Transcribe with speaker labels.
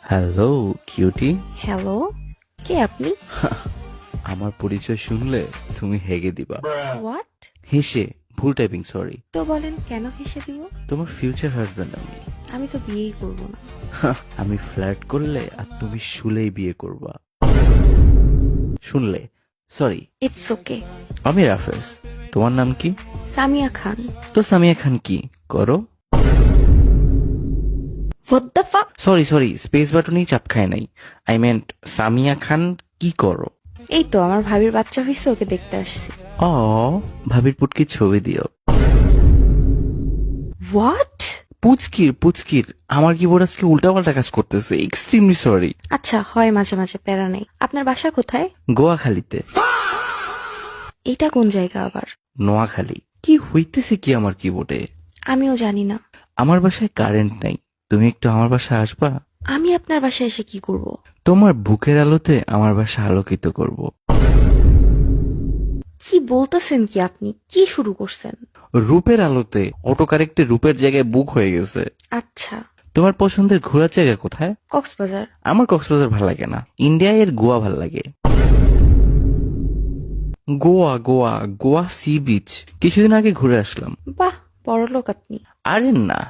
Speaker 1: Hello cutie.
Speaker 2: Hello, কে আপনি?
Speaker 1: আমার পরিচয় শুনলে তুমি হেগে দিবা।
Speaker 2: হোয়াট?
Speaker 1: হেসে, ভুল টাইপিং, সরি।
Speaker 2: তো বলেন কেন হেসে দিব?
Speaker 1: তোমার ফিউচার হাজবেন্ড আমি।
Speaker 2: আমি তো বিয়েই করব না।
Speaker 1: আমি ফ্ল্যাট করলে আর তুমি শুলেই বিয়ে করবা। শুনলে, সরি।
Speaker 2: It's okay.
Speaker 1: আমি রাফেজ। তোমার নাম কি?
Speaker 2: সামিয়া খান।
Speaker 1: তো সামিয়া খান কি করো?
Speaker 2: What the fuck?
Speaker 1: Sorry sorry, space বাটনেই চাপ খায় নাই। আই মেন্ট সামিয়া খান কি করো?
Speaker 2: এই তো আমার ভাবির বাচ্চা হয়েছে, ওকে দেখতে আসছি।
Speaker 1: ও, ভাবির পুটকি ছবি দিও।
Speaker 2: হোয়াট?
Speaker 1: পুচকির পুচকির আমার কিবোর্ড আজকে উল্টাপাল্টা কাজ করতেছে, এক্সট্রিমলি সরি।
Speaker 2: আচ্ছা, হয় মাঝে মাঝে, প্যারা নেই। আপনার বাসা কোথায়?
Speaker 1: গোয়াখালীতে।
Speaker 2: এটা কোন জায়গা আবার?
Speaker 1: নোয়াখালী। কি হইতেছে কি আমার কিবোর্ডে?
Speaker 2: আমিও জানি না।
Speaker 1: আমার বাসায় কারেন্ট নাই, তুমি একটু আমার বাসায় আসবা?
Speaker 2: আমি আপনার বাসায় এসে কি করব?
Speaker 1: তোমার বুকের আলোতে আমার বাসা আলোকিত করব।
Speaker 2: কি বলতেছেন কি আপনি? কি শুরু করছেন?
Speaker 1: রূপের আলোতে অটো কারেক্টে রূপের জায়গায় বুক হয়ে গেছে।
Speaker 2: আচ্ছা।
Speaker 1: তোমার পছন্দের ঘোরার জায়গা কোথায়?
Speaker 2: কক্সবাজার।
Speaker 1: আমার কক্সবাজার ভাল লাগে না, ইন্ডিয়ায় এর গোয়া ভাল লাগে। গোয়া গোয়া গোয়া সি বিচ কিছুদিন আগে ঘুরে আসলাম।
Speaker 2: বাহ, বড়লোক আপনি।
Speaker 1: আরে না,